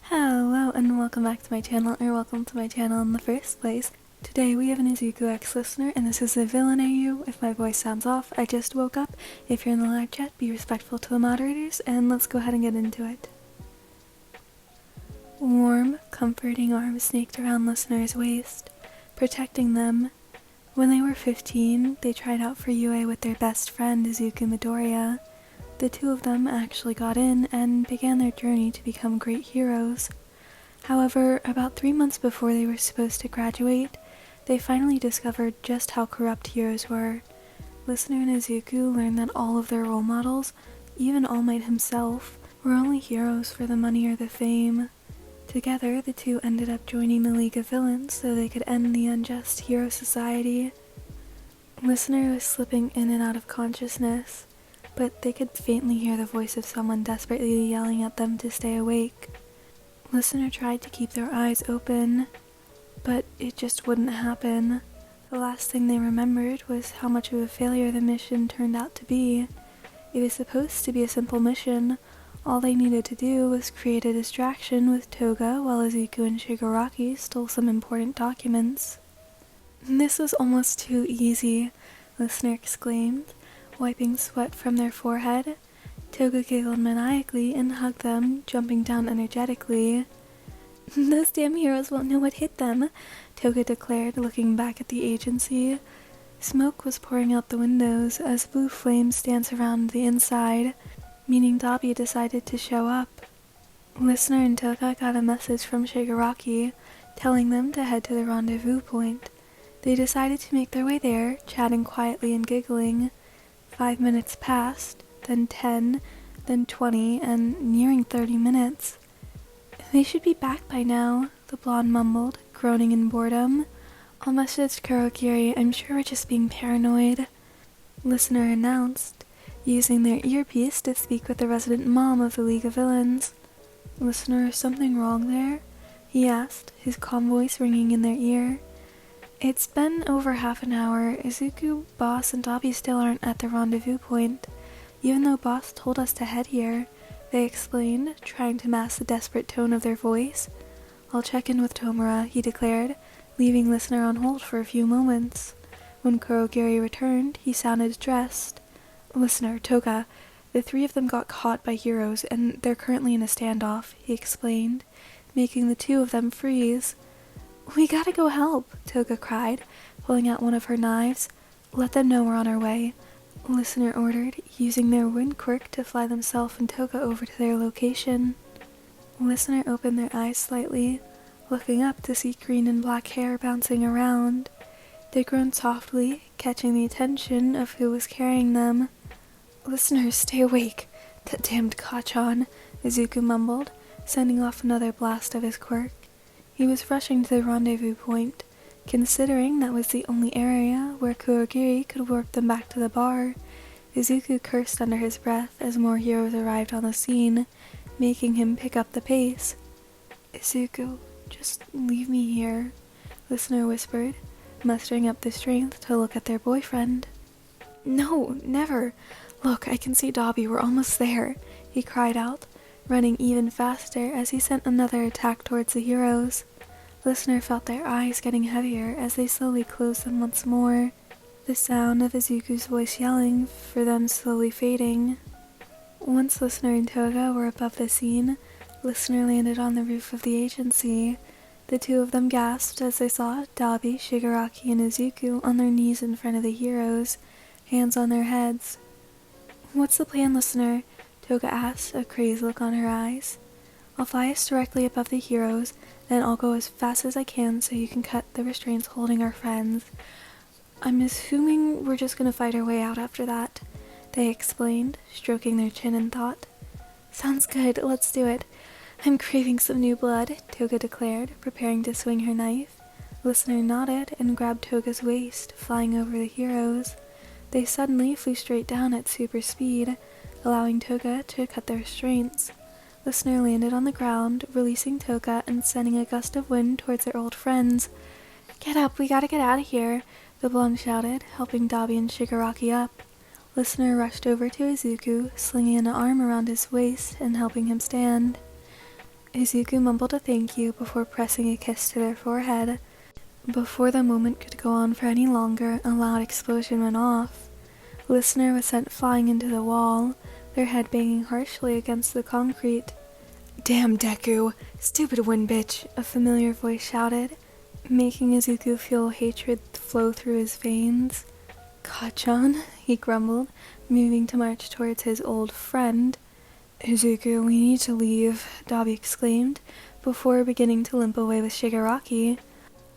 Hello and welcome back to my channel, or welcome to my channel in the first place. Today we have an Izuku X listener, and this is a villain AU. If my voice sounds off, I just woke up. If you're in the live chat, be respectful to the moderators, and let's go ahead and get into it. Warm, comforting arms snaked around listener's waist, protecting them. When they were 15, they tried out for UA with their best friend Izuku Midoriya. The two of them actually got in and began their journey to become great heroes. However, about 3 months before they were supposed to graduate, they finally discovered just how corrupt heroes were. Listener and Izuku learned that all of their role models, even All Might himself, were only heroes for the money or the fame. Together, the two ended up joining the League of Villains so they could end the unjust hero society. Listener was slipping in and out of consciousness, but they could faintly hear the voice of someone desperately yelling at them to stay awake. Listener tried to keep their eyes open, but it just wouldn't happen. The last thing they remembered was how much of a failure the mission turned out to be. It was supposed to be a simple mission. All they needed to do was create a distraction with Toga while Izuku and Shigaraki stole some important documents. "This was almost too easy," Listener exclaimed, wiping sweat from their forehead. Toga giggled maniacally and hugged them, jumping down energetically. "Those damn heroes won't know what hit them," Toga declared, looking back at the agency. Smoke was pouring out the windows as blue flames danced around the inside, meaning Dabi decided to show up. Listener and Toga got a message from Shigaraki, telling them to head to the rendezvous point. They decided to make their way there, chatting quietly and giggling. 5 minutes passed, then 10, then 20, and nearing 30 minutes. "They should be back by now," the blonde mumbled, groaning in boredom. "I'll message Kurogiri, I'm sure we're just being paranoid," Listener announced, using their earpiece to speak with the resident mom of the League of Villains. "Listener, is something wrong there?" he asked, his calm voice ringing in their ear. "It's been over half an hour. Izuku, Boss, and Dabi still aren't at the rendezvous point, even though Boss told us to head here," they explained, trying to mask the desperate tone of their voice. "I'll check in with Tomura," he declared, leaving Listener on hold for a few moments. When Kurogiri returned, he sounded stressed. "Listener, Toga, the three of them got caught by heroes, and they're currently in a standoff," he explained, making the two of them freeze. "We gotta go help," Toga cried, pulling out one of her knives. "Let them know we're on our way," Listener ordered, using their wind quirk to fly themselves and Toga over to their location. Listener opened their eyes slightly, looking up to see green and black hair bouncing around. They groaned softly, catching the attention of who was carrying them. "Listener, stay awake. That damned Kachan," Izuku mumbled, sending off another blast of his quirk. He was rushing to the rendezvous point, considering that was the only area where Kurogiri could warp them back to the bar. Izuku cursed under his breath as more heroes arrived on the scene, making him pick up the pace. "Izuku, just leave me here," Listener whispered, mustering up the strength to look at their boyfriend. "No, never. Look, I can see Dabi, we're almost there," he cried out, running even faster as he sent another attack towards the heroes. Listener felt their eyes getting heavier as they slowly closed them once more, the sound of Izuku's voice yelling for them slowly fading. Once Listener and Toga were above the scene, Listener landed on the roof of the agency. The two of them gasped as they saw Dabi, Shigaraki, and Izuku on their knees in front of the heroes, hands on their heads. "What's the plan, Listener?" Toga asked, a crazed look on her eyes. "I'll fly us directly above the heroes, then I'll go as fast as I can so you can cut the restraints holding our friends. I'm assuming we're just gonna fight our way out after that," they explained, stroking their chin in thought. "Sounds good, let's do it. I'm craving some new blood," Toga declared, preparing to swing her knife. Listener nodded and grabbed Toga's waist, flying over the heroes. They suddenly flew straight down at super speed, allowing Toga to cut their restraints. Listener landed on the ground, releasing Toga and sending a gust of wind towards their old friends. "Get up, we gotta get out of here," the blonde shouted, helping Dabi and Shigaraki up. Listener rushed over to Izuku, slinging an arm around his waist and helping him stand. Izuku mumbled a thank you before pressing a kiss to their forehead. Before the moment could go on for any longer, a loud explosion went off. Listener was sent flying into the wall, their head banging harshly against the concrete. "Damn Deku! Stupid wind bitch!" a familiar voice shouted, making Izuku feel hatred flow through his veins. "Kachan," he grumbled, moving to march towards his old friend. "Izuku, we need to leave," Dabi exclaimed, before beginning to limp away with Shigaraki.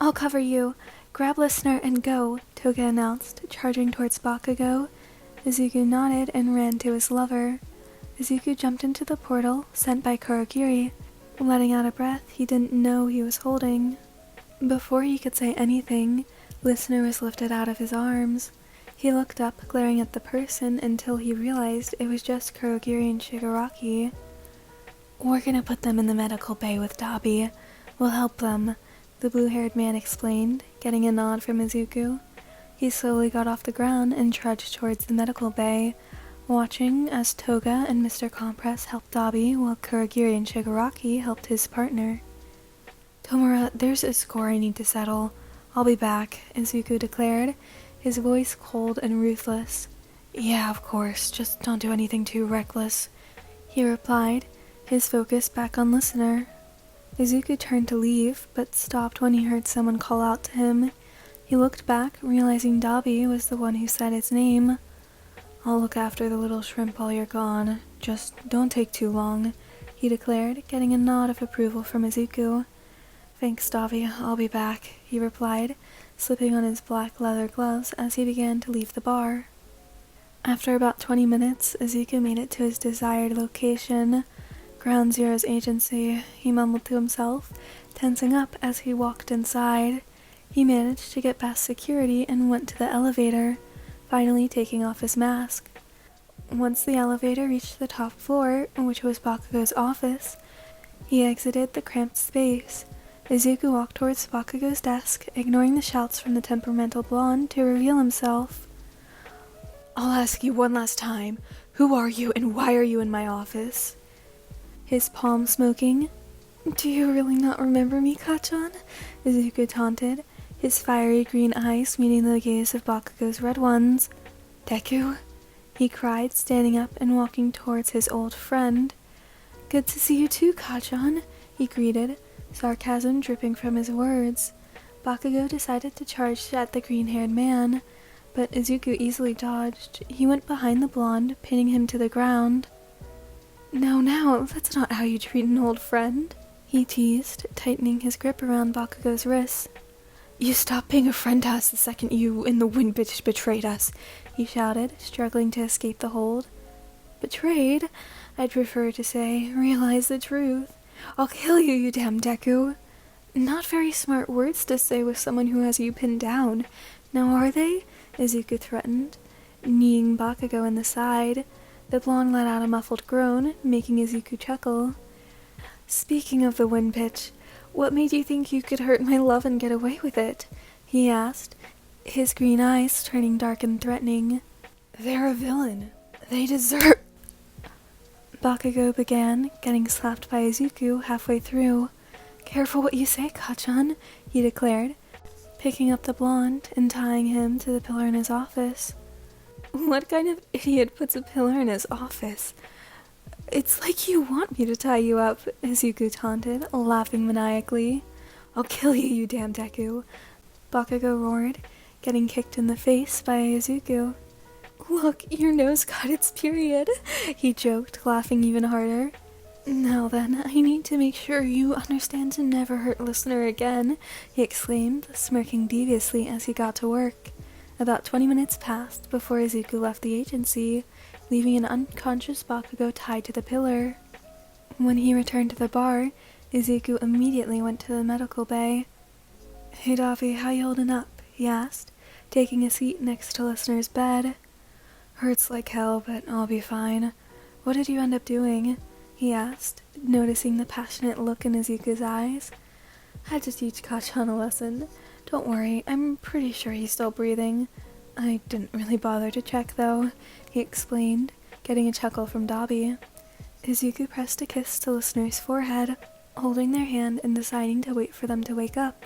"I'll cover you. Grab Listener and go," Toga announced, charging towards Bakugo. Izuku nodded and ran to his lover. Izuku jumped into the portal, sent by Kurogiri, letting out a breath he didn't know he was holding. Before he could say anything, Listener was lifted out of his arms. He looked up, glaring at the person, until he realized it was just Kurogiri and Shigaraki. "We're gonna put them in the medical bay with Dabi. We'll help them," the blue-haired man explained, getting a nod from Izuku. He slowly got off the ground and trudged towards the medical bay, watching as Toga and Mr. Compress helped Dabi while Kurogiri and Shigaraki helped his partner. "Tomura, there's a score I need to settle. I'll be back," Izuku declared, his voice cold and ruthless. "Yeah, of course, just don't do anything too reckless," he replied, his focus back on Listener. Izuku turned to leave, but stopped when he heard someone call out to him. He looked back, realizing Dabi was the one who said his name. "I'll look after the little shrimp while you're gone. Just don't take too long," he declared, getting a nod of approval from Izuku. "Thanks, Dabi, I'll be back," he replied, slipping on his black leather gloves as he began to leave the bar. After about 20 minutes, Izuku made it to his desired location, Ground Zero's agency. He mumbled to himself, tensing up as he walked inside. He managed to get past security and went to the elevator, finally taking off his mask. Once the elevator reached the top floor, which was Bakugo's office, he exited the cramped space. Izuku walked towards Bakugo's desk, ignoring the shouts from the temperamental blonde to reveal himself. "I'll ask you one last time. Who are you and why are you in my office?" His palm smoking. "Do you really not remember me, Kachan?" Izuku taunted, his fiery green eyes meeting the gaze of Bakugo's red ones. "Deku?" he cried, standing up and walking towards his old friend. "Good to see you too, Kachan," he greeted, sarcasm dripping from his words. Bakugo decided to charge at the green-haired man, but Izuku easily dodged. He went behind the blonde, pinning him to the ground. No, that's not how you treat an old friend," he teased, tightening his grip around Bakugo's wrists. "You stopped being a friend to us the second you and the wind bitch betrayed us," he shouted, struggling to escape the hold. "Betrayed? I'd prefer to say, realize the truth. I'll kill you, you damn Deku." "Not very smart words to say with someone who has you pinned down. Now are they?" Izuku threatened, kneeing Bakugo in the side. The blonde let out a muffled groan, making Izuku chuckle. "Speaking of the wind pitch, what made you think you could hurt my love and get away with it?" he asked, his green eyes turning dark and threatening. "They're a villain. They deserve—" Bakugo began, getting slapped by Izuku halfway through. "Careful what you say, Kachan," he declared, picking up the blonde and tying him to the pillar in his office. "What kind of idiot puts a pillar in his office?" "It's like you want me to tie you up," Izuku taunted, laughing maniacally. "I'll kill you, you damn Deku," Bakugo roared, getting kicked in the face by Izuku. "Look, your nose got its period," he joked, laughing even harder. "Now then, I need to make sure you understand to never hurt Listener again," he exclaimed, smirking deviously as he got to work. About 20 minutes passed before Izuku left the agency, leaving an unconscious Bakugo tied to the pillar. When he returned to the bar, Izuku immediately went to the medical bay. "Hey Dabi, how you holding up?" he asked, taking a seat next to Listener's bed. "Hurts like hell, but I'll be fine. What did you end up doing?" he asked, noticing the passionate look in Izuku's eyes. "Had to teach Kachan a lesson. Don't worry, I'm pretty sure he's still breathing. I didn't really bother to check, though," he explained, getting a chuckle from Dabi. Izuku pressed a kiss to Listener's forehead. holding their hand and deciding to wait for them to wake up.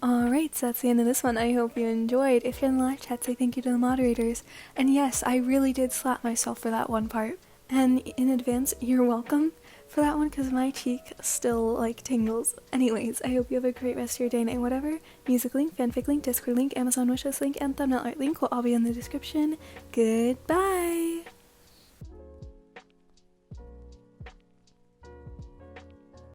Alright, so that's the end of this one. I hope you enjoyed. If you're in the live chat, say thank you to the moderators. And yes, I really did slap myself for that one part. And in advance, you're welcome for that one, because my cheek still, tingles. Anyways, I hope you have a great rest of your day, night, whatever. Music link, fanfic link, Discord link, Amazon wishlist link, and thumbnail art link will all be in the description. Goodbye!